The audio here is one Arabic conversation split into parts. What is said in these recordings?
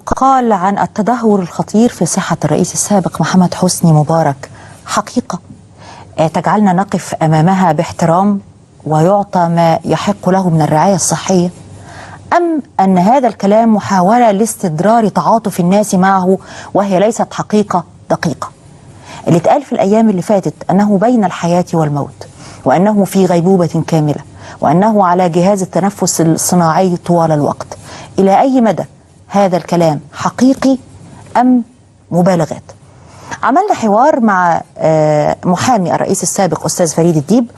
قال عن التدهور الخطير في صحة الرئيس السابق محمد حسني مبارك حقيقة تجعلنا نقف أمامها باحترام ويعطى ما يحق له من الرعاية الصحية، أم أن هذا الكلام محاولة لاستدرار تعاطف الناس معه وهي ليست حقيقة دقيقة؟ اللي اتقال في الأيام اللي فاتت أنه بين الحياة والموت، وأنه في غيبوبة كاملة، وأنه على جهاز التنفس الصناعي طوال الوقت، إلى أي مدى هذا الكلام حقيقي أم مبالغات؟ عملنا حوار مع محامي الرئيس السابق أستاذ فريد الديب،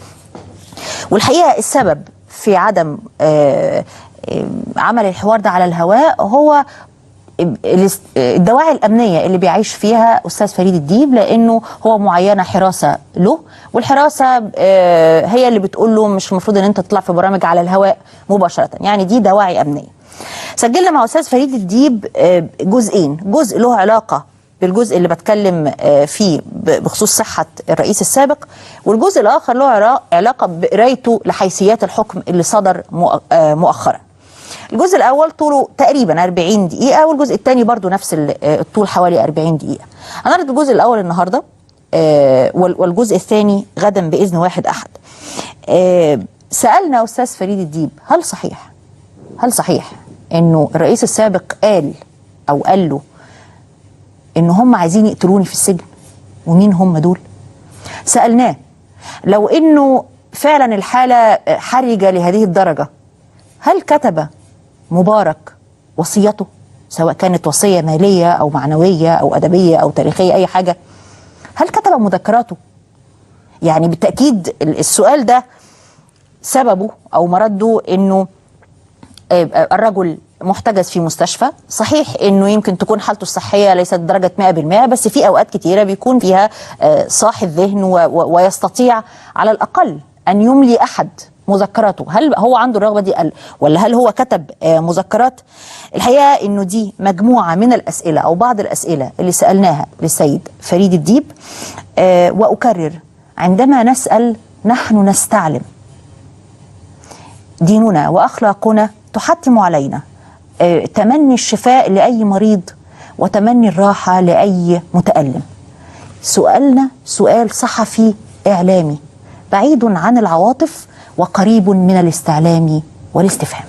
والحقيقة السبب في عدم عمل الحوار ده على الهواء هو الدواعي الأمنية اللي بيعيش فيها أستاذ فريد الديب، لأنه هو معينة حراسة له، والحراسة هي اللي بتقول له مش المفروض أن أنت تطلع في برامج على الهواء مباشرة، يعني دي دواعي أمنية. سجلنا مع أستاذ فريد الديب جزئين، جزء له علاقة بالجزء اللي بتكلم فيه بخصوص صحة الرئيس السابق، والجزء الآخر له علاقة بقرايته لحيثيات الحكم اللي صدر مؤخرا. الجزء الأول طوله تقريبا 40 دقيقة، والجزء الثاني برضو نفس الطول حوالي 40 دقيقة. هنعرض الجزء الأول النهاردة والجزء الثاني غدا بإذن واحد أحد. سألنا أستاذ فريد الديب هل صحيح إنه الرئيس السابق قال له إن هم عايزين يقتلوني في السجن، ومين هم دول؟ سألناه لو إنه فعلا الحالة حرجة لهذه الدرجة، هل كتب مبارك وصيته، سواء كانت وصية مالية أو معنوية أو أدبية أو تاريخية أي حاجة؟ هل كتب مذكراته؟ يعني بالتأكيد السؤال ده سببه أو مرده إنه الرجل محتجز في مستشفى، صحيح انه يمكن تكون حالته الصحيه ليست درجه 100%، بس في اوقات كتيره بيكون فيها صاحي الذهن ويستطيع على الاقل ان يملي احد مذكراته. هل هو عنده الرغبه دي ولا هل هو كتب مذكرات؟ الحقيقه انه دي مجموعه من الاسئله او بعض الاسئله اللي سالناها للسيد فريد الديب. واكرر، عندما نسال نحن نستعلم، ديننا واخلاقنا تحتم علينا تمني الشفاء لأي مريض وتمني الراحة لأي متألم. سؤالنا سؤال صحفي إعلامي بعيد عن العواطف وقريب من الاستعلام والاستفهام.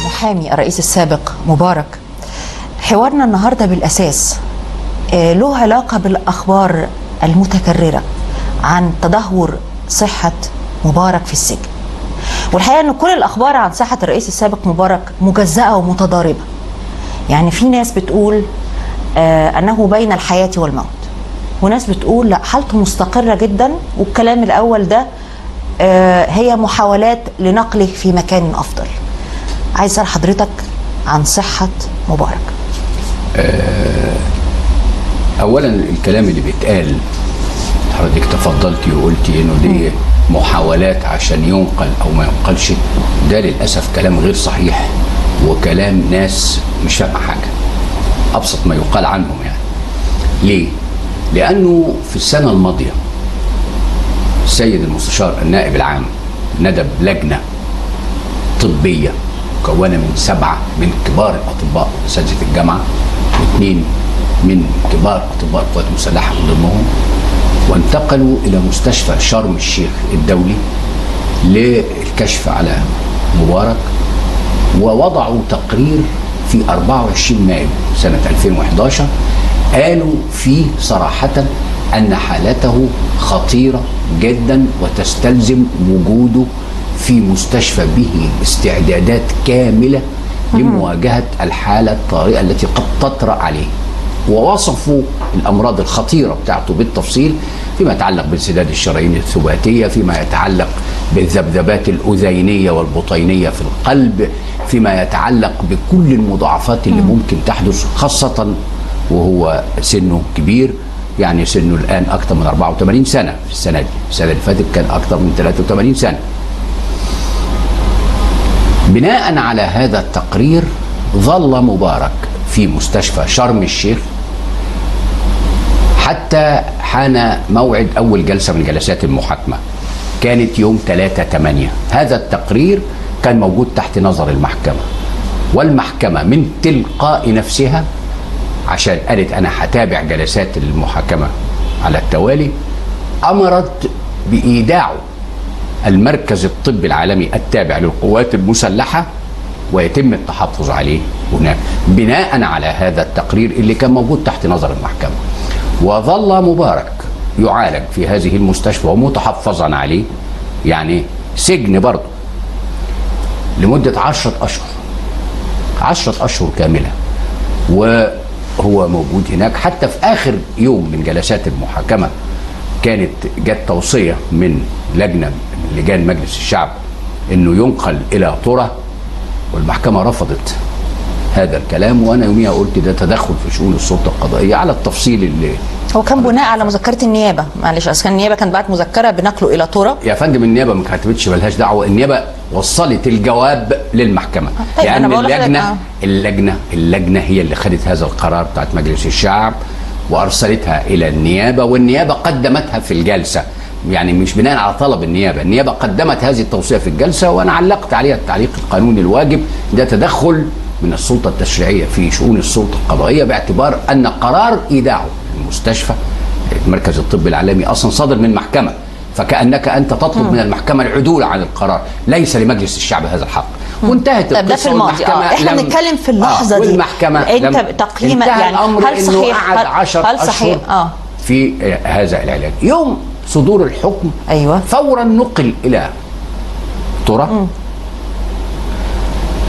محامي الرئيس السابق مبارك، حوارنا النهاردة بالأساس له علاقة بالأخبار المتكررة عن تدهور صحة مبارك في السجن، والحقيقة أن كل الأخبار عن صحة الرئيس السابق مبارك مجزأة ومتضاربة. يعني في ناس بتقول أنه بين الحياة والموت، وناس بتقول لا حالته مستقرة جدا، والكلام الأول ده هي محاولات لنقله في مكان أفضل. عايز أسأل حضرتك عن صحة مبارك. أولا الكلام اللي بيتقال حضرتك تفضلتي وقلتي انه دي محاولات عشان ينقل او ما ينقلش، ده للاسف كلام غير صحيح وكلام ناس مش فاهمه حاجه، ابسط ما يقال عنهم. يعني ليه؟ لانه في السنه الماضيه السيد المستشار النائب العام ندب لجنه طبيه مكونه من 7 من كبار الاطباء اساتذه الجامعه و2 من كبار اطباء القوات المسلحه من ضمنهم، وانتقلوا إلى مستشفى شرم الشيخ الدولي للكشف على مبارك، ووضعوا تقرير في 24 مايو سنة 2011 قالوا فيه صراحة أن حالته خطيرة جدا وتستلزم وجوده في مستشفى به استعدادات كاملة لمواجهة الحالة الطارئة التي قد تطرأ عليه. ووصفوا الأمراض الخطيرة بتاعته بالتفصيل فيما يتعلق بانسداد الشرايين الثباتية، فيما يتعلق بالذبذبات الأذينية والبطينية في القلب، فيما يتعلق بكل المضاعفات اللي ممكن تحدث، خاصة وهو سنه كبير، يعني سنه الآن أكثر من 84 سنة في السنة دي، السنة اللي فاتت كان أكثر من 83 سنة. بناء على هذا التقرير ظل مبارك في مستشفى شرم الشيخ حتى حان موعد أول جلسة من جلسات المحاكمة. كانت يوم 3/8. هذا التقرير كان موجود تحت نظر المحكمة، والمحكمة من تلقاء نفسها عشان قالت أنا هتابع جلسات المحاكمة على التوالي، أمرت بإيداعه المركز الطبي العالمي التابع للقوات المسلحة، ويتم التحفظ عليه هناك بناء على هذا التقرير اللي كان موجود تحت نظر المحكمة. وظل مبارك يعالج في هذه المستشفى ومتحفظا عليه، يعني سجن برضه لمدة 10 أشهر، 10 أشهر كاملة، وهو موجود هناك. حتى في آخر يوم من جلسات المحاكمة كانت جت توصية من لجنة من لجان مجلس الشعب انه ينقل الى طرة، والمحكمة رفضت هذا الكلام. وانا يوميها قلت ده تدخل في شؤون السلطة القضائية على التفصيل اللي هو كان بناء على مذكرة النيابة. معلش، اصل كان النيابة كانت بعت مذكرة بنقله الى طرة. يا فندم النيابة ما كتبتش، ملهاش دعوة. النيابة وصلت الجواب للمحكمة. طيب لأن أنا بقول اللجنة هي اللي خدت هذا القرار بتاعت مجلس الشعب وأرسلتها إلى النيابة، والنيابة قدمتها في الجلسة، يعني مش بناء على طلب النيابة. النيابة قدمت هذه التوصية في الجلسة، وأنا علقت عليها التعليق القانوني الواجب. ده تدخل من السلطة التشريعية في شؤون السلطة القضائية، باعتبار أن قرار إيداعه المستشفى المركز الطبي العالمي أصلا صادر من محكمة، فكأنك أنت تطلب من المحكمة العدول عن القرار. ليس لمجلس الشعب هذا الحق. وانتهت طب ده في الماضي. احنا بنتكلم في اللحظة دي. والمحكمة انت تقييمك يعني هل صحيح؟ هل صحيح في هذا العلاج. يوم صدور الحكم ايوه فورا نقل الى طرة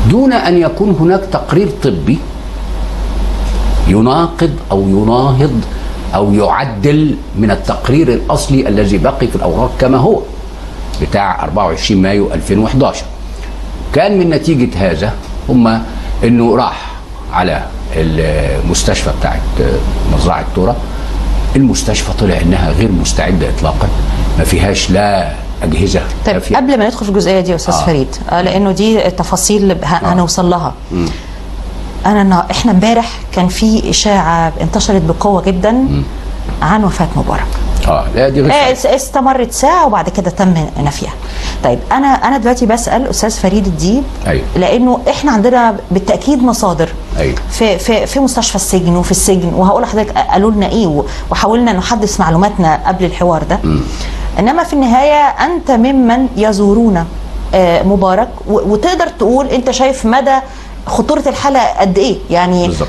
دون ان يكون هناك تقرير طبي يناقض او يناهض او يعدل من التقرير الاصلي الذي بقي في الاوراق كما هو بتاع 24 مايو 2011. كان من نتيجة هذا هم انه راح على المستشفى بتاعت مزرعة طرة. المستشفى طلع انها غير مستعدة اطلاقا، ما فيهاش لا اجهزة. طيب قبل ما ندخل في الجزئية دي يا استاذ فريد، لانه دي تفاصيل هنوصل لها. احنا امبارح كان في اشاعة انتشرت بقوة جدا عن وفاة مبارك. لا دي غير استمرت ساعة وبعد كده تم نفيها. طيب انا دلوقتي بسأل استاذ فريد الديب. أيوة. لانه احنا عندنا بالتأكيد مصادر. أيوة. في مستشفى السجن وفي السجن، وهقول لحضرتك قالوا لنا ايه، وحاولنا نحدث معلوماتنا قبل الحوار ده. انما في النهاية انت ممن يزورون مبارك، وتقدر تقول انت شايف مدى خطورة الحالة قد ايه يعني. بالظبط.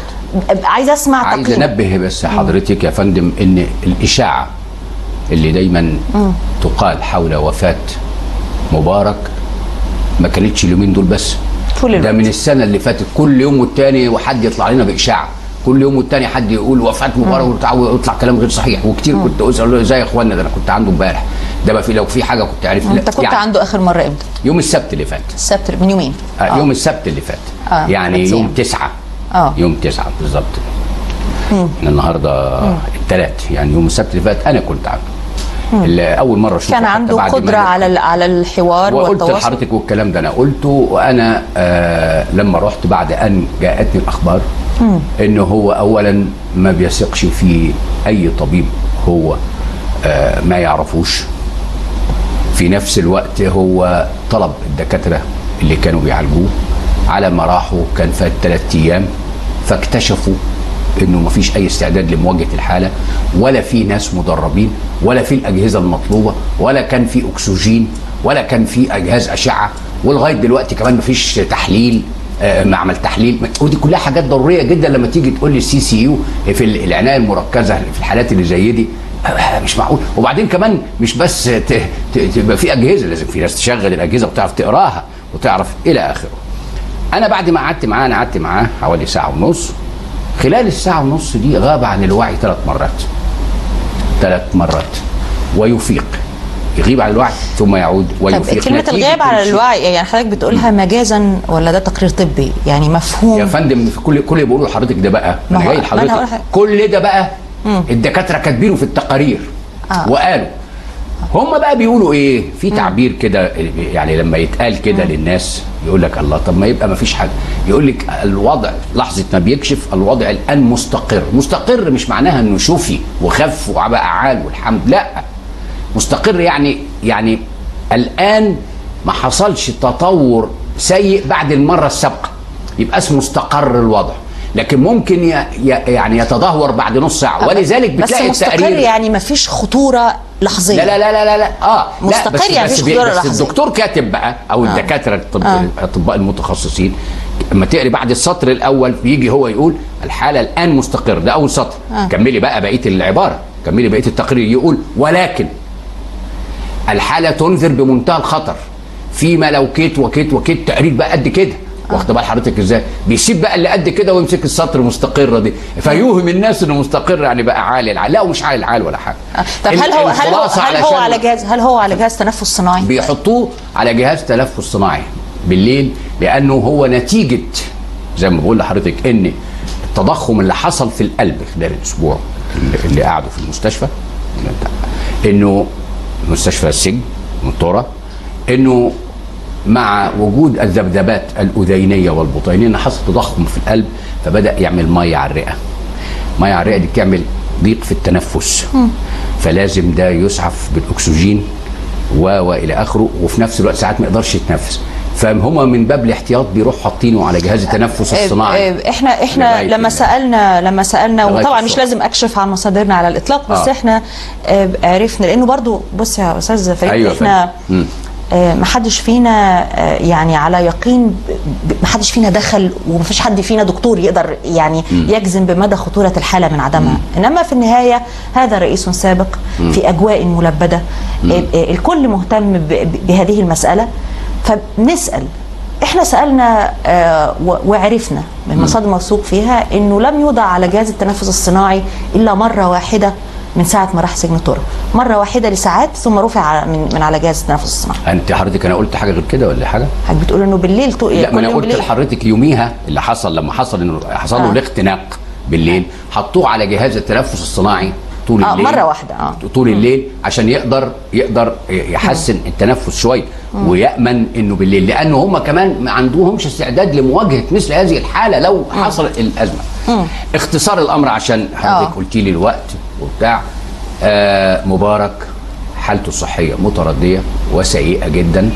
عايز اسمع عايز انبه بس حضرتك يا فندم ان الاشاعة اللي دايما تقال حول وفاة مبارك ما كانتش اليومين دول بس، ده من السنة اللي فاتت كل يوم والتاني وحد يطلع لنا بإشاعة، كل يوم والتاني حد يقول وفاة مبارك ويطلع كلام غير صحيح. وكتير كنت اسال له ازاي يا اخوانا، ده انا كنت عنده امبارح، ده بقى في لو في حاجه كنت عارف. انت كنت يعني عنده اخر مره امتى؟ يوم السبت اللي فات. السبت من يومين. يوم السبت اللي فات. يعني يوم 9. يوم 9 بالظبط. احنا النهارده الثلاث، يعني يوم السبت اللي فات انا كنت عنده. اول مره اشوفه كان عنده قدره على الحوار والتواصل. وقلت لحضرتك والكلام ده انا قلته، وانا لما رحت بعد ان جاءتني الاخبار انه هو اولا ما بيثقش في اي طبيب هو ما يعرفوش. في نفس الوقت هو طلب الدكاتره اللي كانوا بيعالجوه، على ما راحوا كان فات 3 ايام فاكتشفوا انه ما فيش اي استعداد لمواجهه الحاله، ولا في ناس مدربين، ولا في الاجهزه المطلوبه، ولا كان في اكسجين، ولا كان في اجهاز اشعه، ولغايه دلوقتي كمان ما فيش تحليل، معمل تحليل. ودي كلها حاجات ضروريه جدا لما تيجي تقول لي CCU في العنايه المركزه في الحالات اللي زي دي. مش معقول. وبعدين كمان مش بس تبقى في اجهزه، لازم في ناس تشغل الاجهزه وتعرف تقراها وتعرف الى اخره. انا بعد ما قعدت معاه، انا قعدت معاه حوالي ساعه ونص. خلال الساعه ونص دي غاب عن الوعي 3 مرات. 3 مرات. ويفيق، يغيب عن الوعي ثم يعود ويفيق. كلمة الغياب على الوعي يعني حضرتك بتقولها مجازا ولا ده تقرير طبي يعني مفهوم؟ يا فندم كل اللي بيقولوا لحضرتك ده بقى، انا جاي لحضرتك كل ده بقى الدكاتره كاتبينه في التقارير. وقالوا هم بقى بيقولوا ايه في تعبير كده، يعني لما يتقال كده للناس يقول لك الله، طب ما يبقى ما فيش حاجه. يقول لك الوضع لحظه ما بيكشف الوضع الان مستقر. مستقر مش معناها انه شفي وخف وبقى عال والحمد، لا. مستقر يعني الان ما حصلش تطور سيء بعد المره السابقه، يبقى اسمه استقر الوضع، لكن ممكن يعني يتدهور بعد نص ساعه، ولذلك بتلاقي بس مستقر يعني ما فيش خطوره لحظيه. لا لا لا لا لا مستقر لا، يعني مفيش خطوره لحظيه. بس الدكتور كاتب بقى او الدكاتره الاطباء المتخصصين لما تقري بعد السطر الاول بيجي هو يقول الحاله الان مستقر، ده اول سطر. كملي بقى بقيه العباره، كملي بقيه التقرير، يقول ولكن الحاله تنذر بمنتهى الخطر فيما لو كيت وكيت وكيت، تقرير بقى قد كده. واخد بال حضرتك ازاي؟ بيسيب بقى اللي قد كده ويمسك السطر مستقره دي، فيوهم الناس انه مستقر يعني بقى عالي العال. لا، ومش عالي العال ولا حاجه. طب هل هو على جهاز تنفس صناعي؟ بيحطوه على جهاز تنفس صناعي بالليل، لانه هو نتيجه زي ما بقول لحضرتك ان التضخم اللي حصل في القلب خلال الاسبوع اللي قعدوا في المستشفى، انه مستشفى السجن منطوره، انه مع وجود الذبذبات الاذينيه والبطينيه حصل تضخم في القلب، فبدا يعمل ميه على الرئه. ميه على الرئه دي بتعمل ضيق في التنفس، فلازم ده يسعف بالاكسجين والى اخره، وفي نفس الوقت ساعات ما يقدرش يتنفس، فهم من باب الاحتياط بيروح حاطينه على جهاز التنفس الصناعي. احنا لما سالنا وطبعا مش لازم اكشف عن مصادرنا على الاطلاق، بس احنا عرفنا، لانه برضو بص يا استاذ فريد، أيوة احنا ما حدش فينا يعني على يقين، ما حدش فينا دخل، وما فيش حد فينا دكتور يقدر يعني يجزم بمدى خطورة الحالة من عدمها. إنما في النهاية هذا رئيس سابق في أجواء ملبدة، الكل مهتم بهذه المسألة، فبنسأل. احنا سألنا وعرفنا من مصادر موثوق فيها انه لم يوضع على جهاز التنفس الصناعي الا مرة واحدة من ساعة ما راح سجن طرق، مرة واحدة لساعات، ثم رفع من على جهاز التنفس الصناعي. انت حضرتك انا قلت حاجة غير كده ولا حاجة؟ حضرتك بتقول انه بالليل لا، ما انا قلت لحضرتك يوميها اللي حصل، لما حصل انه حصل له الاختناق بالليل، حطوه على جهاز التنفس الصناعي طول الليل، مرة واحدة طول الليل، عشان يقدر يحسن التنفس شوية ويأمن انه بالليل، لانه هم كمان ما عندهمش استعداد لمواجهة مثل هذه الحالة لو حصلت الأزمة. اختصار الأمر عشان حضرتك قلتي لي الوقت وبتاع، مبارك حالته الصحية متردية وسيئة جدا،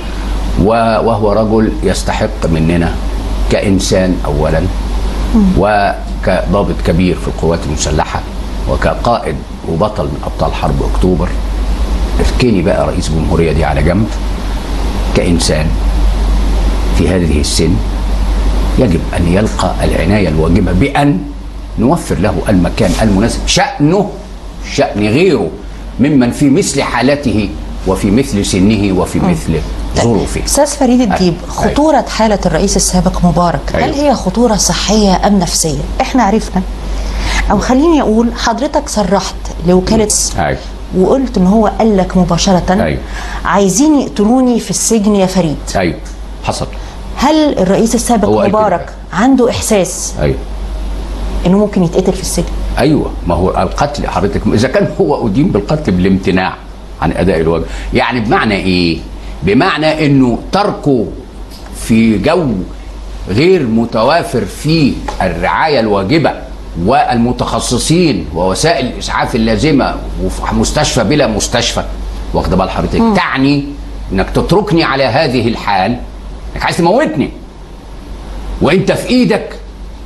وهو رجل يستحق مننا كإنسان أولا، وكضابط كبير في القوات المسلحة، وكقائد وبطل من أبطال حرب أكتوبر. اركني بقى رئيس الجمهورية دي على جنب، كإنسان في هذه السن يجب أن يلقى العناية الواجبة بأن نوفر له المكان المناسب، شأنه شأن غيره ممن في مثل حالته وفي مثل سنه وفي مثل ظروفه. أستاذ فريد الديب، خطورة حالة الرئيس السابق مبارك هل هي خطورة صحية أم نفسية؟ احنا عرفنا، أو خليني أقول حضرتك صرحت لوكالة وقلت ان هو قال لك مباشرة عايزين يقتلوني في السجن يا فريد. ايوه حصل. هل الرئيس السابق مبارك عنده احساس انه ممكن يتقتل في السجن؟ ايوه، ما هو القتل حضرتك اذا كان هو ادين بالقتل بالامتناع عن اداء الواجب، يعني بمعنى ايه؟ بمعنى انه تركه في جو غير متوافر فيه الرعاية الواجبة والمتخصصين ووسائل الاسعاف اللازمه، وفي مستشفى بلا مستشفى، واخد بال حضرتك؟ تعني انك تتركني على هذه الحال، انك عايز تموتني، وانت في ايدك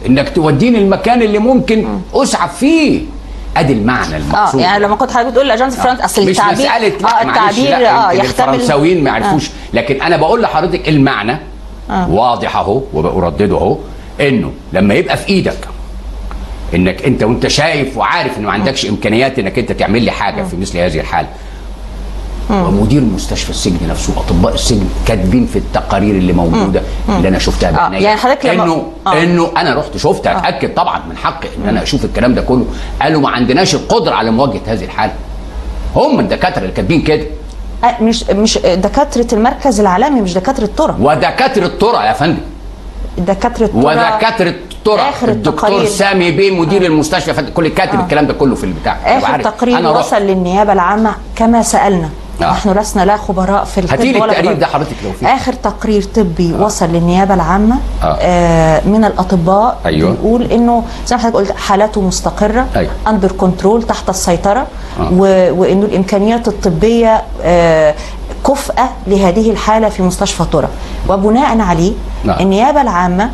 انك توديني المكان اللي ممكن اسعف فيه. ادي المعنى المقصود. يعني لما كنت حضرتك بتقول لاجانس فرانس، اصل مش مساله التعبير يحتمل الفرنساويين ما يعرفوش، لكن انا بقول لحضرتك المعنى واضح اهو وبردده اهو، انه لما يبقى في ايدك انك انت وانت شايف وعارف ان ما عندكش امكانيات انك انت تعمل لي حاجه في مثل هذه الحاله، ومدير مستشفى السجن نفسه واطباء السجن كاتبين في التقارير اللي موجوده اللي انا شفتها بعينيا، يعني حضرتك انه انا رحت شفت اتاكد طبعا من حقي ان انا اشوف الكلام ده كله، قالوا ما عندناش القدره على مواجهه هذه الحاله. هم الدكاتره اللي كاتبين كده، مش دكاتره المركز العالمي، مش دكاتره طرق، ودكاتره طرق يا فندم، دكاتره طرق ودكاتره طرق، الدكتور سامي بيه مدير المستشفى كل كاتب الكلام ده كله في البتاع. اخر تقرير وصل للنيابه العامه كما سالنا، نحن لسنا لا خبراء في الطب ولا التقرير ده حضرتك لو فيه اخر تقرير طبي وصل للنيابه العامه من الاطباء بيقول انه زي ما حضرتك قلت حالته مستقره، اندر كنترول، تحت السيطره، وانه الامكانيات الطبيه كفءة لهذه الحالة في مستشفى طرة، وبناء عليه النيابة العامة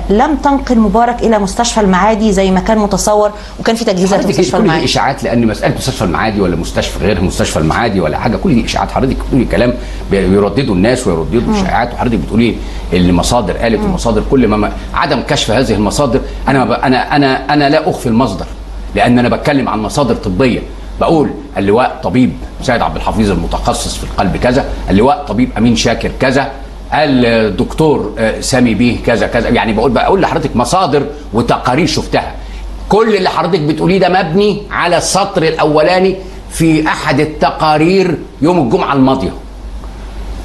لم تنقل مبارك الى مستشفى المعادي زي ما كان متصور، وكان في تجهيزات في مستشفى المعادي. كل دي اشاعات، لان مساله مستشفى المعادي ولا مستشفى غير مستشفى المعادي ولا حاجه، كل دي اشاعات. حضرتك بتقولي كلام بيرددوا الناس ويرددوا اشاعات، وحضرتك بتقولي اللي مصادر قالت المصادر، كل ما عدم كشف هذه المصادر. انا لا اخفي المصدر، لان انا بتكلم عن مصادر طبيه. بقول اللواء طبيب سيد عبد الحفيظ المتخصص في القلب كذا، اللواء طبيب امين شاكر كذا، الدكتور سامي بيه كذا كذا. يعني بقول لحضرتك مصادر وتقارير شفتها. كل اللي حضرتك بتقوليه ده مبني على السطر الاولاني في احد التقارير يوم الجمعه الماضيه،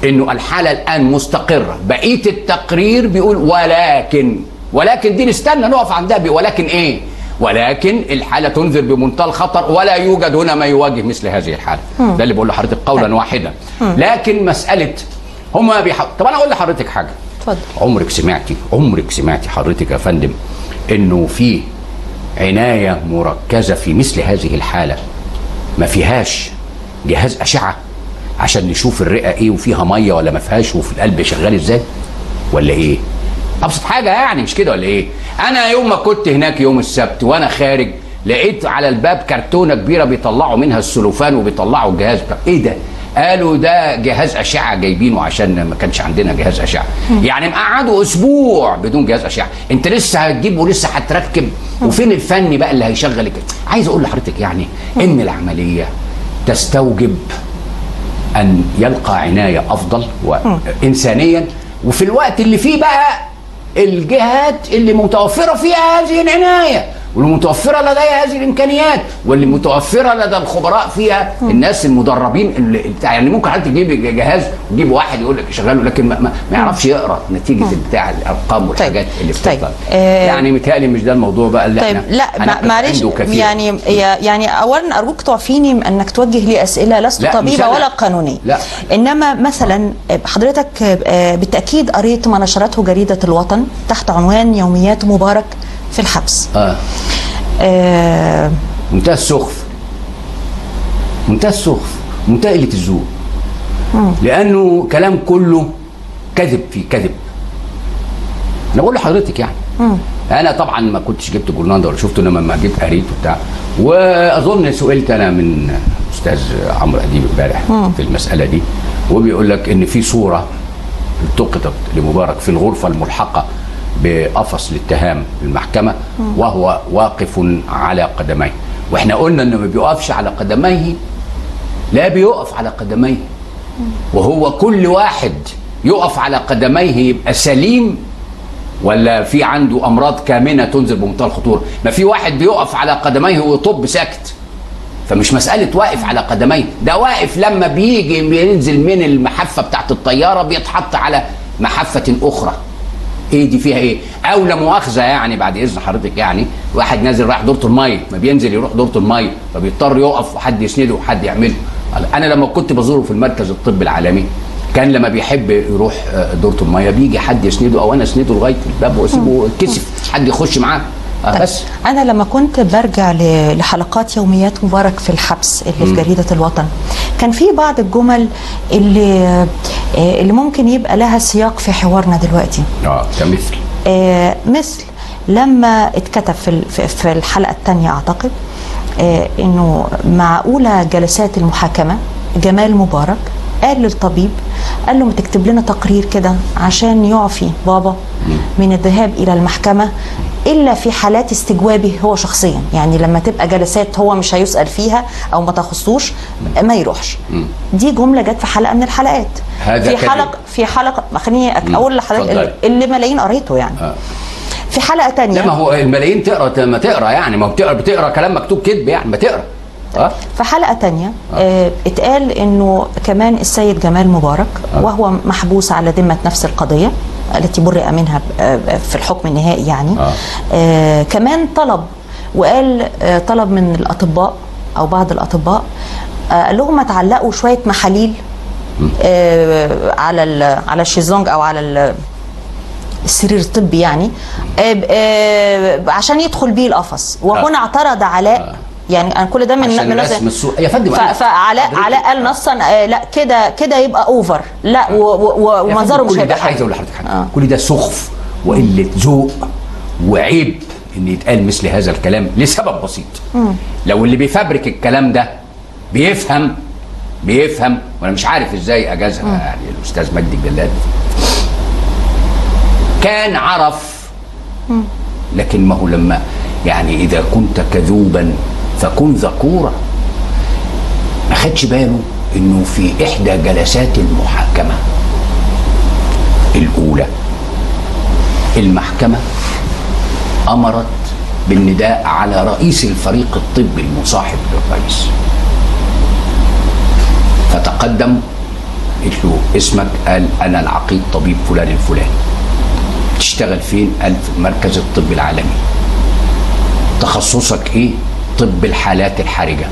انه الحاله الان مستقره. بقيه التقرير بيقول ولكن دي نستنى نقف عندها. ولكن ايه؟ ولكن الحاله تنذر بمنتهى الخطر، ولا يوجد هنا ما يواجه مثل هذه الحاله. ده اللي بقول لحضرتك قولا واحدا. لكن مساله هما طب انا اقول لحضرتك حاجه. اتفضل. عمرك سمعتي حضرتك يا فندم انه في عنايه مركزه في مثل هذه الحاله ما فيهاش جهاز اشعه عشان نشوف الرئه ايه وفيها ميه ولا ما فيهاش، وفي القلب شغال ازاي ولا ايه؟ ابسط حاجه يعني، مش كده ولا ايه؟ انا يوم ما كنت هناك يوم السبت وانا خارج لقيت على الباب كرتونه كبيره بيطلعوا منها السلوفان وبيطلعوا الجهاز. ايه ده؟ قالوا ده جهاز اشعه جايبينه عشان ما كانش عندنا جهاز اشعه. يعني مقعدوا اسبوع بدون جهاز اشعه. انت لسه هتجيب ولسه هتركب، وفين الفني بقى اللي هيشغل كده؟ عايز اقول لحضرتك يعني ان العمليه تستوجب ان يلقى عنايه افضل وانسانيا، وفي الوقت اللي فيه بقى الجهات اللي متوفره فيها هذه العنايه، واللي متوفره لديها هذه الامكانيات، واللي متوفره لدى الخبراء فيها الناس المدربين اللي يعني ممكن حد تجيب جهاز وتجيب واحد يقول لك شغاله، لكن ما يعرفش يقرا نتيجه بتاع الارقام والحاجات اللي بتطلع. يعني متهيألي مش ده الموضوع بقى اللي احنا لا معلش يعني اولا ارجوك تعفيني انك توجه لي اسئله لست طبيبه ولا قانونيه. لا. انما مثلا حضرتك بالتاكيد قريت ما نشرته جريده الوطن تحت عنوان يوميات مبارك في الحبس. منتهى السخف، منتهى قلة الذوق، لأنه كلام كله كذب في كذب. أنا بقول لحضرتك يعني أنا طبعا ما كنتش جبت جورنال ده ولا شفته، إنما لما جبت قريت وبتاع، وأظن سئلت أنا من أستاذ عمرو أديب امبارح في المسألة دي، وبيقول لك إن في صورة التقطت لمبارك في الغرفة الملحقة بقفص الاتهام المحكمة وهو واقف على قدميه. واحنا قلنا انه ما بيقفش على قدميه، لا بيقف على قدميه، وهو كل واحد يقف على قدميه يبقى سليم ولا في عنده امراض كامنة تنذر بمنتهى الخطورة؟ ما في واحد بيقف على قدميه ويطب ساكت، فمش مسألة واقف على قدميه، ده واقف لما بينزل من المحفة بتاعت الطيارة بيتحط على محفة اخرى. ايه دي فيها ايه؟ او لا مؤاخذه يعني بعد اذن حضرتك، يعني واحد نازل رايح دورة الميه، ما بينزل يروح دورة الميه فبيضطر يقف وحد يسنده وحد يعمله. انا لما كنت بزوره في المركز الطبي العالمي كان لما بيحب يروح دورة الميه بيجي حد يسنده او انا اسنده لغايه الباب واسيبه يتكسف حد يخش معاه. بس انا لما كنت برجع لحلقات يوميات مبارك في الحبس اللي في جريدة الوطن كان في بعض الجمل اللي ممكن يبقى لها سياق في حوارنا دلوقتي. كمثل مثل لما اتكتب في الحلقة الثانية اعتقد انه مع اولى جلسات المحاكمة جمال مبارك قال للطبيب، قال له ما تكتب لنا تقرير كده عشان يعفي بابا من الذهاب الى المحكمة الا في حالات استجوابه هو شخصيا، يعني لما تبقى جلسات هو مش هيسأل فيها او ما تخصوش ما يروحش. دي جملة جت في حلقة من الحلقات، في حلقة خليني اقول لحضرتك اللي ملايين قريته يعني. في حلقة تانية لا، ما هو الملايين تقرا ما تقرا يعني، ما بتقرا كلام مكتوب كذب يعني، ما تقرا. في حلقة تانية اتقال انه كمان السيد جمال مبارك وهو محبوس على ذمة نفس القضية التي برئ منها في الحكم النهائي يعني كمان طلب من الأطباء أو بعض الأطباء قال لهم ما تعلقوا شوية محاليل على الشيزونج أو على السرير الطبي يعني عشان يدخل بيه القفص. وهنا اعترض علاء يعني انا كل ده من عشان رسم الصوره يا فندم. فعلاء قال نصا لا كده يبقى اوفر، لا ومنظره مش هيبقى حلو. عايز اقول لحضرتك حاجه، كل ده سخف وقله ذوق وعيب ان يتقال مثل هذا الكلام لسبب بسيط. لو اللي بيفبرك الكلام ده بيفهم وانا مش عارف ازاي اجازها يعني الاستاذ مجدي الجلاد كان عرف. لكن ما هو لما يعني اذا كنت كذوبا فكن ذكورا، ما خدش باله انه في احدى جلسات المحاكمه الاولى المحكمه امرت بالنداء على رئيس الفريق الطبي المصاحب للرئيس، فتقدم قلت له اسمك؟ قال انا العقيد طبيب فلان الفلاني. تشتغل فين؟ قال في المركز الطبي العالمي. تخصصك ايه؟ طب الحالات الحرجه.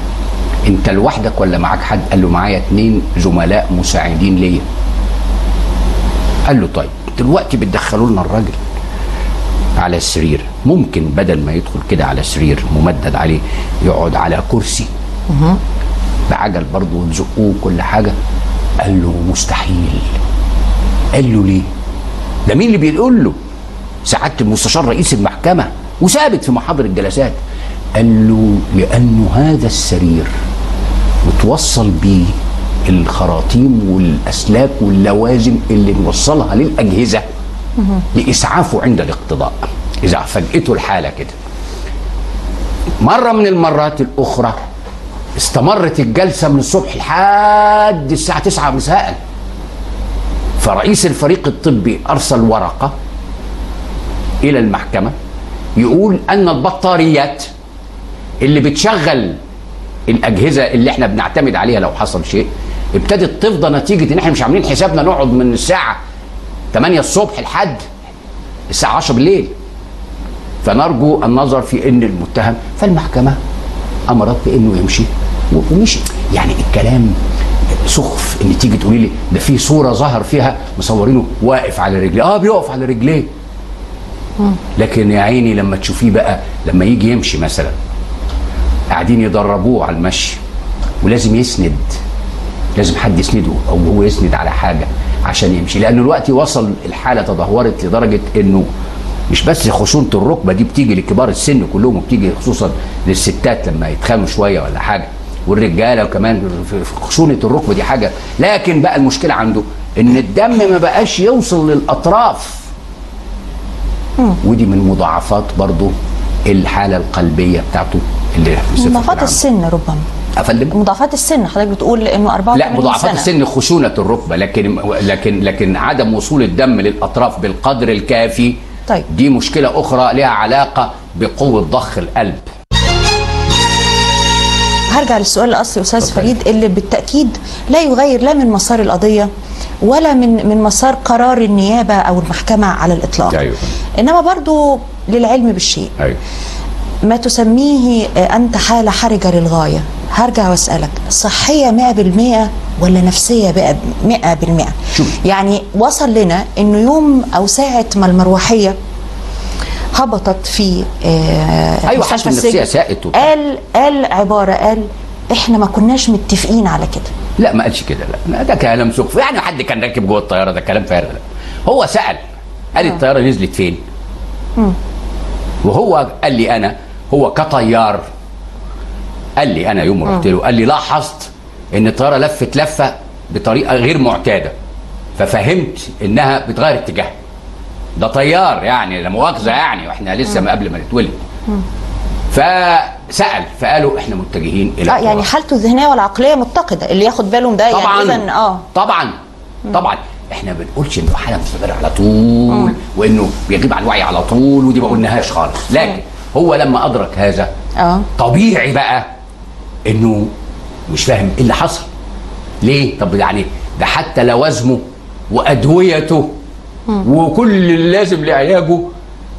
انت لوحدك ولا معاك حد؟ قال له معايا 2 زملاء مساعدين ليا. قال له طيب دلوقتي بتدخلوا لنا الراجل على السرير، ممكن بدل ما يدخل كده على سرير ممدد عليه يقعد على كرسي بعجل برضه وتزقوه كل حاجه؟ قال له مستحيل. قال له ليه؟ ده مين اللي بيقول له؟ سعاده المستشار رئيس المحكمه وثابت في محاضر الجلسات. قال له لانه هذا السرير متوصل بيه الخراطيم والاسلاك واللوازم اللي نوصلها للاجهزه لاسعافه عند الاقتضاء اذا فاجئته الحاله كده. مره من المرات الاخرى استمرت الجلسه من الصبح لحد الساعه 9 مساء، فرئيس الفريق الطبي ارسل ورقه الى المحكمه يقول ان البطاريات اللي بتشغل الاجهزه اللي احنا بنعتمد عليها لو حصل شيء ابتدت تفضى نتيجه ان احنا مش عاملين حسابنا نقعد من الساعه 8 الصبح لحد الساعه 10 بالليل، فنرجو النظر في ان المتهم. فالمحكمه امرت بانه يمشي ومشي. يعني الكلام سخف ان تيجي تقولي لي ده في صوره ظهر فيها مصورينه واقف على رجليه. بيقف على رجليه، لكن يا عيني لما تشوفيه بقى لما يجي يمشي مثلا قاعدين يدربوه على المشي ولازم يسند، لازم حد يسنده او هو يسند على حاجه عشان يمشي، لانه الوقت وصل الحاله تدهورت لدرجه انه مش بس خشونه الركبه دي بتيجي لكبار السن كلهم وبتيجي خصوصا للستات لما يتخانوا شويه ولا حاجه، والرجاله وكمان خشونه الركبه دي حاجه. لكن بقى المشكله عنده ان الدم ما بقاش يوصل للاطراف، ودي من مضاعفات برضو الحاله القلبيه بتاعته اللي مضاعفات السن ربما. افندم مضاعفات السن حضرتك بتقول انه 84 لا مضاعفات السن خشونه الركبه، لكن عدم وصول الدم للاطراف بالقدر الكافي. طيب دي مشكله اخرى لها علاقه بقوه ضخ القلب. هرجع للسؤال الاصلي استاذ فريد اللي بالتاكيد لا يغير لا من مسار القضيه ولا من مسار قرار النيابه او المحكمه على الاطلاق. أيوة. انما برضو للعلم بالشيء. أيوة. ما تسميه انت حاله حرجه للغايه، هرجع واسالك صحيه 100% ولا نفسيه 100%؟ يعني وصل لنا انه يوم او ساعه ما المروحيه هبطت في ايوه حتى النفسيه ساءت قال عباره، قال احنا ما كناش متفقين على كده. لا ما قالش كده، لا ده كلام سخف. يعني حد كان راكب جوه الطياره، ده كلام فارغ. هو سال قال الطياره نزلت فين؟ وهو قال لي انا هو كطيار قال لي انا يوم رحت له قال لي لاحظت ان الطياره لفت لفه بطريقه غير معتاده، ففهمت انها بتغير اتجاهها. ده طيار يعني لا مؤاخذه يعني، واحنا لسه ما قبل ما نتولد. فسال فقالوا احنا متجهين الى يعني حالته الذهنيه والعقليه متقده، اللي ياخد باله من ده طبعا يعني اذا طبعا احنا ما بنقولش انه حاله مستمره على طول وانه بيغيب عن الوعي على طول، ودي ما قلناهاش خالص. لكن هو لما ادرك هذا طبيعي بقى انه مش فاهم ايه اللي حصل ليه. طب يعني ده حتى لوازمه وادويته وكل اللي لازم لعلاجه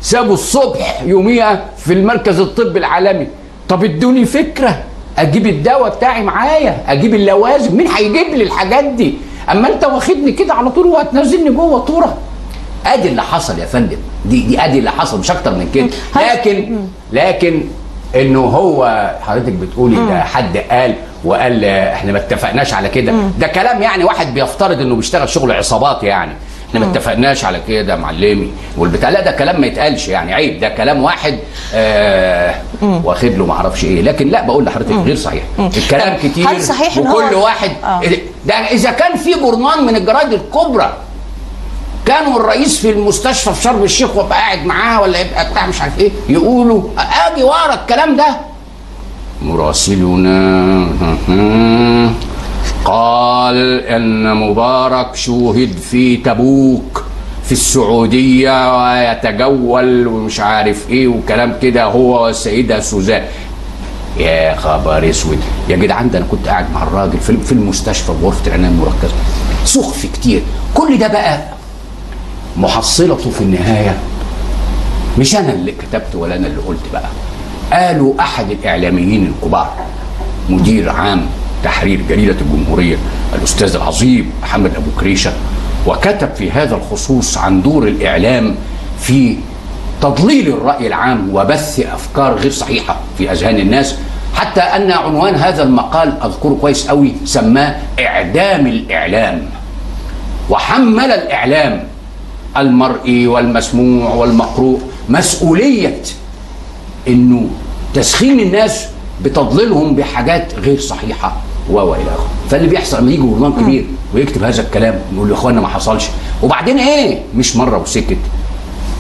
سابوا الصبح يوميها في المركز الطبي العالمي. طب ادوني فكره اجيب الدواء بتاعي معايا، اجيب اللوازم، مين هيجيب لي الحاجات دي؟ اما انت واخدني كده على طول وهتنزلني جوه طوره. ادي اللي حصل يا فندم، دي ادي اللي حصل مش اكتر من كده. لكن انه هو حضرتك بتقولي ده حد قال وقال احنا ما اتفقناش على كده، ده كلام يعني واحد بيفترض انه بيشتغل شغل عصابات يعني. احنا ما اتفقناش على كده يا معلمي والبتاع، لا ده كلام ما يتقالش يعني، عيب، ده كلام واحد واخد له ما اعرفش ايه. لكن لا، بقول لحضرتك غير صحيح، الكلام كتير. هل صحيح ان وكل واحد ده اذا كان في برنامج من الجرايد الكبرى كانوا الرئيس في المستشفى في شرم الشيخ وابقى قاعد معاه ولا يبقى بتاع مش عارف ايه، يقولوا اجي ورا الكلام ده. مراسلنا قال ان مبارك شوهد في تبوك في السعوديه ويتجول ومش عارف ايه وكلام كده هو والسيده سوزان. يا خبر اسود يا جدعان، ده انا كنت قاعد مع الراجل في المستشفى بغرفه العنايه المركزه، سخف كتير. كل ده بقى محصلته في النهايه مش انا اللي كتبت ولا انا اللي قلت بقى، قالوا احد الاعلاميين الكبار مدير عام تحرير جريده الجمهوريه الاستاذ العظيم محمد ابو كريشه، وكتب في هذا الخصوص عن دور الاعلام في تضليل الراي العام وبث افكار غير صحيحه في اذهان الناس، حتى ان عنوان هذا المقال اذكره كويس قوي سماه اعدام الاعلام، وحمل الاعلام المرئي والمسموع والمقروء مسؤوليه انه تسخين الناس بتضليلهم بحاجات غير صحيحه والى اخره. فاللي بيحصل لما يجي برنامج كبير ويكتب هذا الكلام يقول يا اخوانا ما حصلش، وبعدين ايه مش مره وسكت،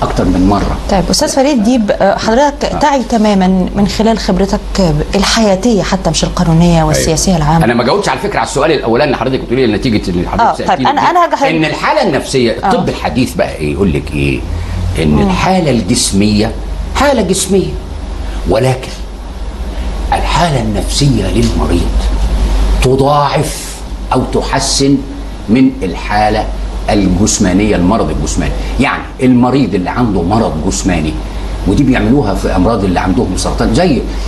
اكتر من مره. طيب استاذ فريد ديب، حضرتك تعي تماما من خلال خبرتك الحياتيه حتى مش القانونيه والسياسيه العامه. انا ما جاوبتش على فكره على السؤال الاولاني اللي حضرتك بتقولي نتيجه اللي حضرتك سالتيني. طيب انا هرجع ان الحاله النفسيه الطب الحديث بقى ايه يقول لك ايه، ان الحاله الجسميه حاله جسميه، ولكن الحاله النفسيه للمريض تضاعف او تحسن من الحاله الجسمانيه، المرض الجسماني. يعني المريض اللي عنده مرض جسماني، ودي بيعملوها في امراض اللي عندهم سرطان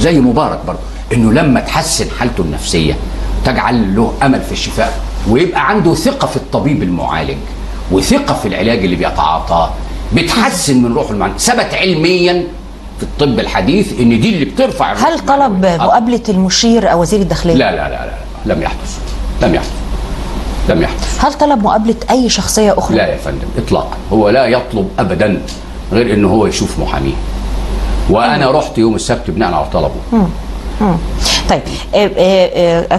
زي مبارك برضه، انه لما تحسن حالته النفسيه تجعل له امل في الشفاء، ويبقى عنده ثقه في الطبيب المعالج وثقه في العلاج اللي بيتعاطاه، بتحسن من روحه المعنويه. ثبت علميا في الطب الحديث ان دي اللي بترفع الروح. هل طلب مقابله المشير او وزير الداخليه؟ لا لا لا لا، لم يحدث. هل طلب مقابله اي شخصيه اخرى؟ لا يا فندم اطلاقا، هو لا يطلب ابدا غير انه هو يشوف محاميه، وانا رحت يوم السبت بناء على طلبه. طيب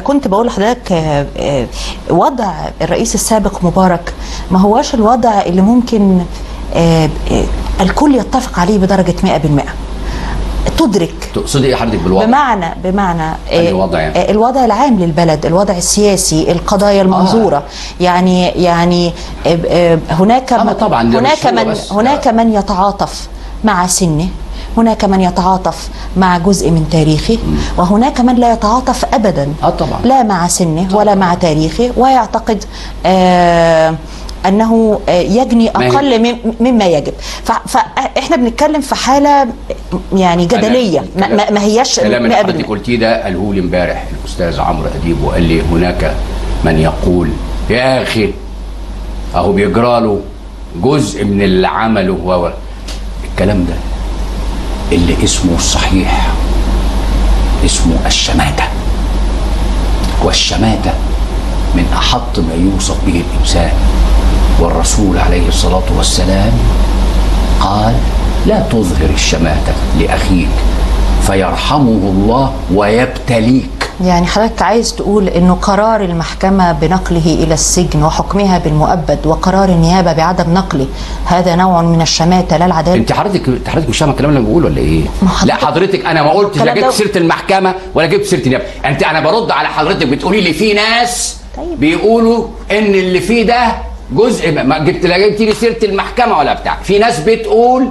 كنت بقول لحضرتك وضع الرئيس السابق مبارك ما هواش الوضع اللي ممكن الكل يتفق عليه بدرجه 100%. تدرك تقصدي ايه حضرتك بالوضع؟ بمعنى الوضع يعني؟ الوضع العام للبلد، الوضع السياسي، القضايا المنظوره. يعني هناك من يتعاطف مع سنه، هناك من يتعاطف مع جزء من تاريخه، وهناك من لا يتعاطف ابدا طبعا. لا مع سنه ولا مع تاريخه، ويعتقد انه يجني اقل مما يجب. فاحنا بنتكلم في حاله يعني جدليه ما هياش 100%. الكلام اللي حضرتك قلتيه ده قاله لي امبارح الاستاذ عمرو اديب، وقال لي هناك من يقول يا اخي اهو بيجرى له جزء من اللي عمله هو. الكلام ده اللي اسمه الصحيح اسمه الشماتة، والشماتة من أحط ما يوصف به الإنسان. والرسول عليه الصلاة والسلام قال لا تظهر الشماتة لأخيك فيرحمه الله ويبتليك. يعني حضرتك عايز تقول انه قرار المحكمة بنقله الى السجن وحكمها بالمؤبد وقرار النيابة بعدم نقله هذا نوع من الشماتة لا العدالة؟ انت حضرتك مش فاهمه الكلام اللي انا بقوله ولا ايه؟ لا حضرتك انا ما قلتش لا جبت سيرة المحكمة ولا جبت سيرة النيابة. انا برد على حضرتك بتقولي لي في ناس طيب بيقولوا ان اللي فيه ده جزء ما جبت لي سيرة المحكمة ولا بتاع. في ناس بتقول،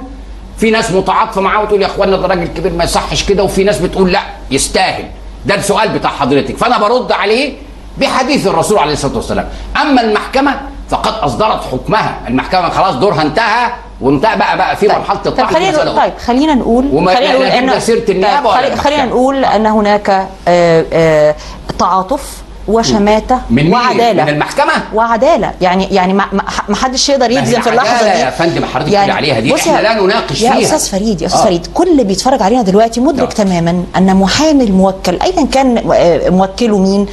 في ناس متعاطفة معاه وتقول يا اخوانا ده راجل كبير ما يصحش كده، وفي ناس بتقول لا يستاهل. ده السؤال بتاع حضرتك، فانا برد عليه بحديث الرسول عليه الصلاه والسلام. اما المحكمه فقد اصدرت حكمها، المحكمه خلاص دورها انتهى وانتهى بقى في مرحله الطرح. طيب خلينا نقول ان سيره النيابه خلينا نقول ان هناك تعاطف وشماته من وعداله من المحكمه وعداله. يعني ما حدش يقدر يجزم في اللحظه دي. يا فندم حضرتك تقول عليها دي احنا لا نناقش فيها. يا استاذ فريد، يا استاذ فريد، كل اللي بيتفرج علينا دلوقتي مدرك تماما ان محامي الموكل ايا كان موكله مين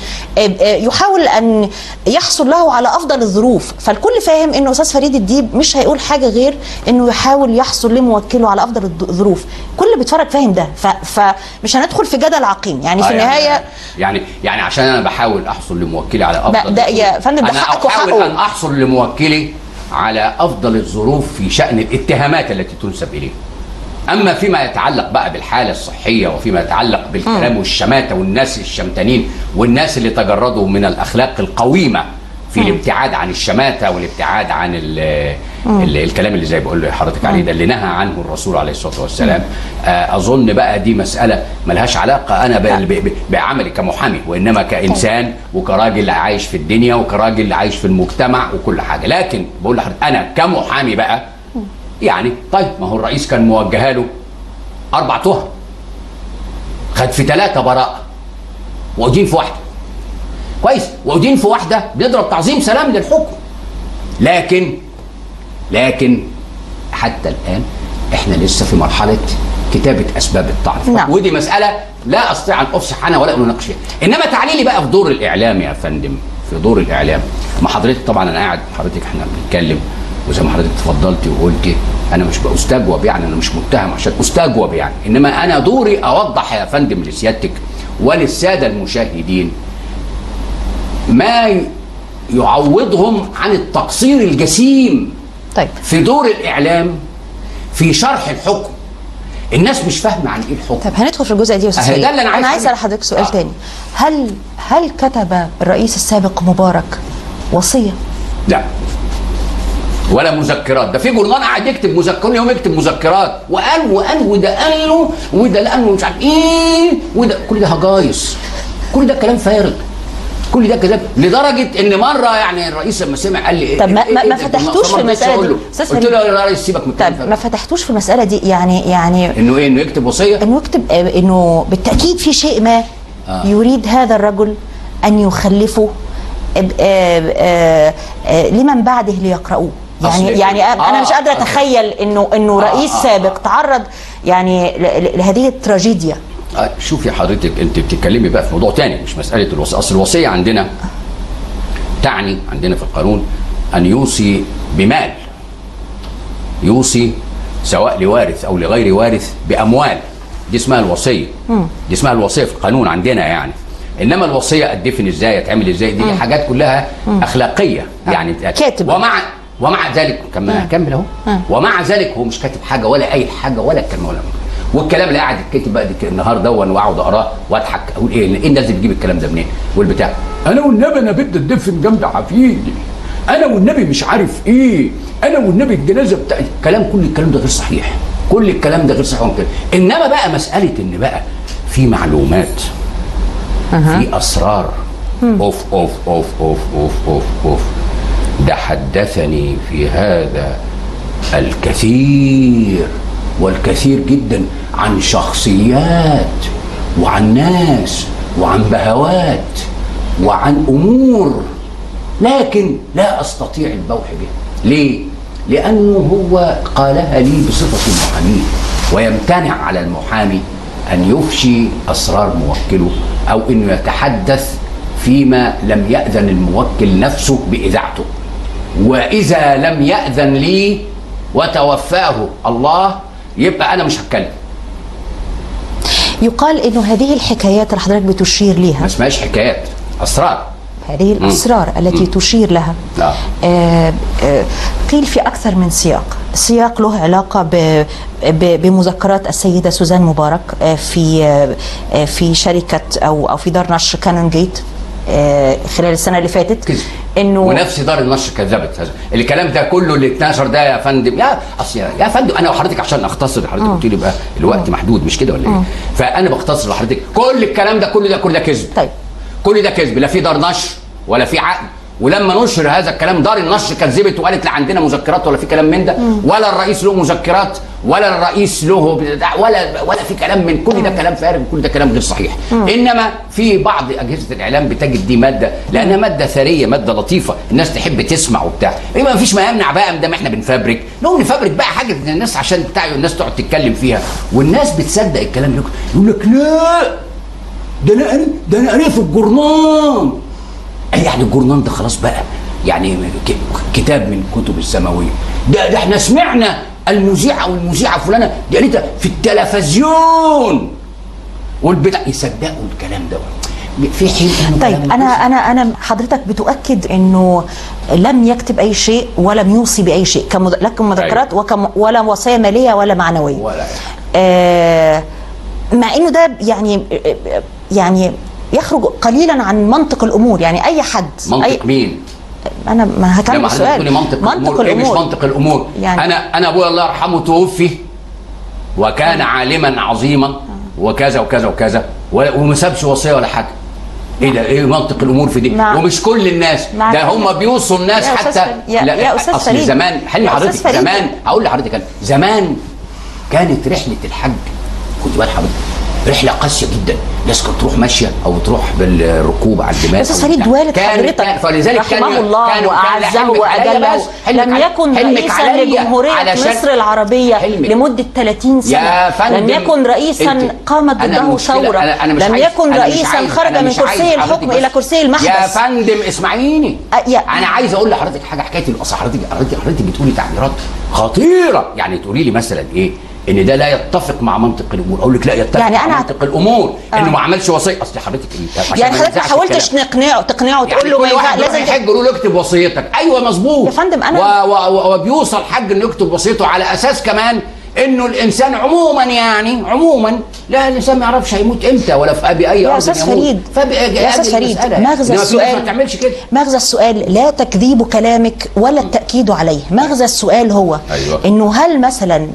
يحاول ان يحصل له على افضل الظروف. فالكل فاهم انه استاذ فريد الديب مش هيقول حاجه غير انه يحاول يحصل لموكله على افضل الظروف. كل اللي بيتفرج فاهم ده. فمش هندخل في جدل عقيم يعني في النهايه. يعني عشان انا بحاول احصل لموكلي على افضل ده يا فندم ده حقك وحقه. انا احاول ان احصل لموكلي على افضل الظروف في شان الاتهامات التي تنسب اليه. اما فيما يتعلق بقى بالحاله الصحيه وفيما يتعلق بالكلام والشماته والناس الشمتانين والناس اللي تجردوا من الاخلاق القويمه في الابتعاد عن الشماته والابتعاد عن الكلام اللي زي بقول لحضرتك عليه ده اللي نهى عنه الرسول عليه الصلاه والسلام. اظن بقى دي مساله ملهاش علاقه انا بعملي كمحامي، وانما كانسان وكراجل عايش في الدنيا وكراجل عايش في المجتمع وكل حاجه. لكن بقول لحضرتك انا كمحامي بقى يعني طيب ما هو الرئيس كان موجه له 4 تهم، خد في 3 براءه وأدين في واحده. كويس، وأدين في واحده بيضرب تعظيم سلام للحكم. لكن حتى الان احنا لسه في مرحله كتابه اسباب الطعن. نعم. ودي مساله لا استطيع ان افصح عنها ولا اناقش فيها. انما تعليلي بقى في دور الاعلام يا فندم، في دور الاعلام. ما حضرتك طبعا انا قاعد حضرتك احنا بنتكلم وزي ما حضرتك اتفضلتي وقلتي انا مش بستجوب يعني، انا مش متهم عشان استجوب يعني، انما انا دوري اوضح يا فندم لسيادتك وللساده المشاهدين ما يعوضهم عن التقصير الجسيم طيب في دور الاعلام في شرح الحكم. الناس مش فاهمه عن ايه الحكم. طيب هندخل في الجزء دي يا استاذ فريد. انا عايز اسال حضرتك سؤال تاني. هل كتب الرئيس السابق مبارك وصيه؟ لا، ولا مذكرات. ده في جورنال قاعد يكتب كل يوم يكتب مذكرات وقال وده قال له وده قال له مش عارف ايه وده، كل ده هجايص، كل ده كلام فارغ، كل ده كلام. لدرجه ان مره يعني الرئيس لما سمع قال لي ايه؟ طب ما فتحتوش في المساله دي قلت له يا ريس سيبك من الكلام. طب ما فتحتوش في المساله دي يعني انه ايه؟ انه يكتب وصيه؟ انه يكتب انه بالتاكيد في شيء ما يريد هذا الرجل ان يخلفه لمن بعده ليقرؤوه. يعني انا مش قادره اتخيل انه رئيس سابق تعرض يعني لهذه التراجيديا. شوفي حضرتك انت بتتكلمي بقى في موضوع تاني مش مساله الوصيه. اصل الوصيه عندنا تعني عندنا في القانون ان يوصي بمال، يوصي سواء لوارث او لغير وارث باموال، دي اسمها الوصيه. دي اسمها الوصيه في القانون عندنا يعني. انما الوصيه اتدفن ازاي، اتعمل ازاي، دي حاجات كلها اخلاقيه يعني. كاتب ومع ذلك كمل اهو. ومع ذلك هو مش كاتب حاجه ولا اي حاجه ولا كلمه ولا مكتب. والكلام اللي قاعد يتكتب بقى النهار دون واقعد اقراه واضحك اقول ايه الناس دي بتجيب الكلام ده منين؟ والبتاع انا والنبي انا بدي اتدفن جنب حفيدي، انا والنبي مش عارف ايه، انا والنبي الجنازه بتاعتي، كل الكلام ده غير صحيح، كل الكلام ده غير صحيح ممكن. انما بقى مساله ان بقى في معلومات في اسرار اوف اوف اوف اوف اوف اوف اوف ده حدثني في هذا الكثير والكثير جدا عن شخصيات وعن ناس وعن بهوات وعن امور، لكن لا استطيع البوح بها. ليه؟ لانه هو قالها لي بصفه المحامي، ويمتنع على المحامي ان يفشي اسرار موكله او انه يتحدث فيما لم يأذن الموكل نفسه بإذاعته. وإذا لم يأذن لي وتوفاه الله يبقى أنا مش هتكلم. يقال إنه هذه الحكايات اللي حضرتك بتشير ليها ما اسمهاش حكايات، أسرار. هذه الأسرار التي تشير لها قيل في أكثر من سياق له علاقة بمذكرات السيدة سوزان مبارك في شركة أو في دار نشر كانون جيت خلال السنة اللي فاتت كذب. إنه ونفس دار النشر كذبت هذا الكلام ده كله اللي اتنشر ده يا فندم. يا فندم أنا وحضرتك عشان أختصر حضرتك قلت لي بقى الوقت محدود مش كده ولا إيه؟ فأنا بختصر لحضرتك كل الكلام ده كل ده كذب. طيب كل ده كذب، لا في دار نشر ولا في عقد ولما نشر هذا الكلام دار النشر كذبت وقالت لا عندنا مذكرات ولا في كلام من ده، ولا الرئيس له مذكرات ولا الرئيس له ولا في كلام من كل ده كلام فارغ، كل ده كلام غير صحيح. انما في بعض اجهزه الاعلام بتجد دي ماده لانها ماده ثريه، ماده لطيفه الناس تحب تسمع وبتاع، يبقى ما فيش ما يمنع بقى ما احنا بنفبرك نفبرك بقى حاجه الناس عشان بتاع الناس تقعد تتكلم فيها، والناس بتصدق الكلام ده، يقول لك لا ده انا قريت في الجورنال. يعني الجورنال ده خلاص بقى يعني كتاب من كتب السماويه. ده احنا سمعنا المذيعه والمذيعه فلانه دي قالتها في التلفزيون والبتاع، يصدقوا الكلام ده في حين. طيب انا حضرتك بتؤكد انه لم يكتب اي شيء ولم يوصي باي شيء لكن مذكرات ولا وصيه ماليه ولا معنويه ولا مع انه ده يعني يخرج قليلا عن منطق الامور. يعني اي حد مين؟ انا ما هكمل السؤال. منطق الامور مش منطق الامور يعني انا ابويا الله يرحمه توفي وكان عالما عظيما وكذا وكذا وكذا وما سابش وصيه ولا حاجه. ايه منطق الامور في دي؟ ومش كل الناس ده هم بيوصوا الناس حتى يا استاذ فريد زمان حلمي حضرتك زمان هقول لحضرتك زمان كانت رحله الحج خد بال حضرتك رحله قاسيه جدا، الناس كانت تروح ماشيه او تروح بالركوب على الجمال. استاذ فريد والد حضرتك فلذلك رحمه الله واعزه واجله لم يكن رئيسا لجمهوريه مصر العربيه لمده 30 سنه، لم يكن رئيسا قامت ضده ثوره، لم يكن رئيسا خرج من كرسي الحكم الى كرسي المحبس. يا فندم اسمعيني انا عايز اقول لحضرتك حاجه، حكايه الاصل حضرتك بتقولي تعبيرات خطيره، يعني تقولي لي مثلا ايه ان ده لا يتفق مع منطق الامور، اقول لك لا يتفق يعني مع منطق الامور انه ما عملش وصيه. اصل حضرتك يعني حضرتك ما حاولتش تقنعه تقول له يعني لازم يحج له اكتب وصيتك. ايوه مظبوط يا فندم انا وبيوصل حج انه يكتب وصيته على اساس كمان انه الانسان عموما عموما لا الانسان ما يعرفش هيموت امتى ولا في ابي اي ارض يموت. يا استاذ فريد مغزى السؤال ما تعملش كده. مغزى السؤال لا تكذيب كلامك ولا التاكيد عليه، مغزى السؤال هو انه هل مثلا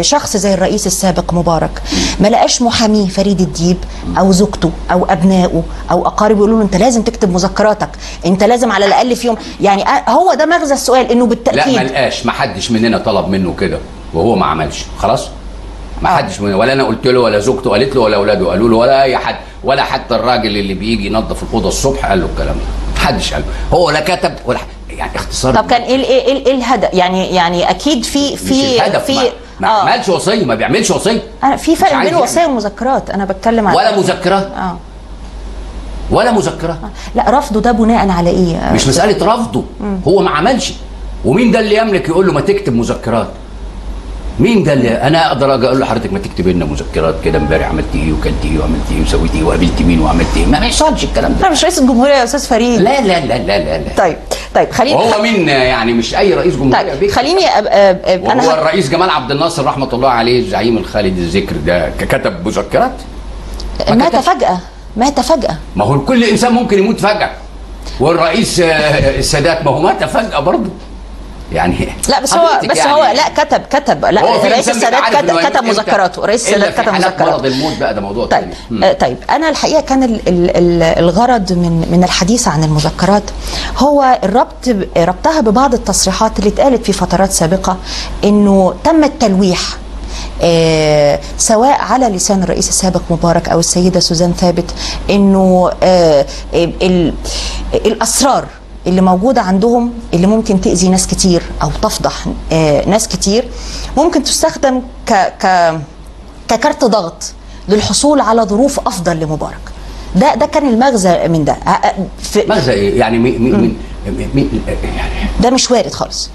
شخص زي الرئيس السابق مبارك ما لقاش محاميه فريد الديب او زوجته او ابنائه او اقاربه يقولوا له انت لازم تكتب مذكراتك، انت لازم على الاقل في يوم، يعني هو ده مغزى السؤال انه بالتاكيد لا ما لقاش، ما حدش مننا طلب منه كده وهو ما عملش خلاص. ما حدش ولا انا قلت له ولا زوجته قالت له ولا اولاده قالوا له ولا اي حد ولا حتى الراجل اللي بيجي ينظف الاوضه الصبح قال له الكلام ده، ما حدش قال له، هو لا كتب ولا يعني اختصار. طب كان ايه الهدف؟ يعني اكيد في ما عملش وصيه، ما بيعملش وصيه. في فرق بين الوصيه والمذكرات، انا بتكلم على ولا مذكرات ولا مذكرات. لا رفضه ده بناء على ايه؟ مش مساله رفضه، هو ما عملش. ومين ده اللي يملك يقول له ما تكتب مذكرات؟ مين ده اللي انا اقدر اجي اقول لحضرتك ما تكتب لنا مذكرات كده امبارح عملت ايه وكلت ايه وعملت ايه وسويت ايه وقابلت مين وعملت ايه؟ ما يحصلش الكلام ده. لا مش رئيس الجمهوريه يا استاذ فريد. لا لا لا لا لا, لا. طيب خليني هو مين يعني مش اي رئيس جمهوريه. طيب خليني انا الرئيس جمال عبد الناصر رحمه الله عليه الزعيم الخالد الذكر ده كتب مذكرات؟ مات فجأة. ما هو كل انسان ممكن يموت فجأة، والرئيس السادات ما هو مات فجأة برضه يعني. لا بس هو لا كتب لا رئيس السادات كتب مذكراته، رئيس السادات كتب مذكراته. مرض الموت بقى ده موضوع طيب طيب انا الحقيقه كان الغرض من الحديث عن المذكرات هو ربطها ببعض التصريحات اللي اتقالت في فترات سابقه انه تم التلويح سواء على لسان الرئيس السابق مبارك او السيده سوزان ثابت انه الاسرار اللي موجودة عندهم اللي ممكن تأذي ناس كتير أو تفضح ناس كتير ممكن تستخدم ككارت ضغط للحصول على ظروف أفضل لمبارك. ده كان المغزى من ده. مغزى إيه؟ يعني مين يعني ده مش وارد خالص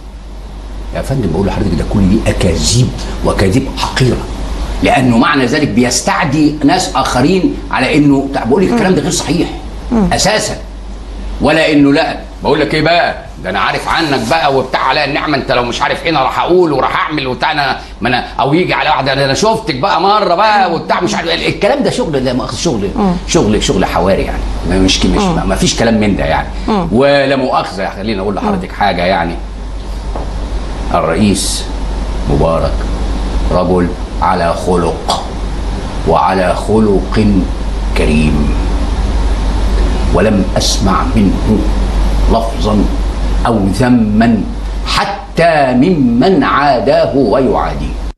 يا فندم. بقول لحضرتك ده كل دي أكاذيب وأكاذيب حقيرة، لأنه معنى ذلك بيستعدي ناس آخرين على إنه بقول لك الكلام ده غير صحيح أساسا، ولا إنه لا بقول لك ايه بقى ده انا عارف عنك بقى وبتاع على النعمه، انت لو مش عارف هنا راح اقول وراح اعمل وبتاع انا او يجي على واحده انا شفتك بقى مره بقى وبتاع مش عارف الكلام ده شغل، ده شغل حواري يعني، مش ما فيش كلام من ده يعني. ولا مؤاخذه خليني اقول لحضرتك حاجه يعني، الرئيس مبارك رجل على خلق وعلى خلق كريم، ولم اسمع منه لفظا أو ذما حتى ممن عاداه ويعاديه.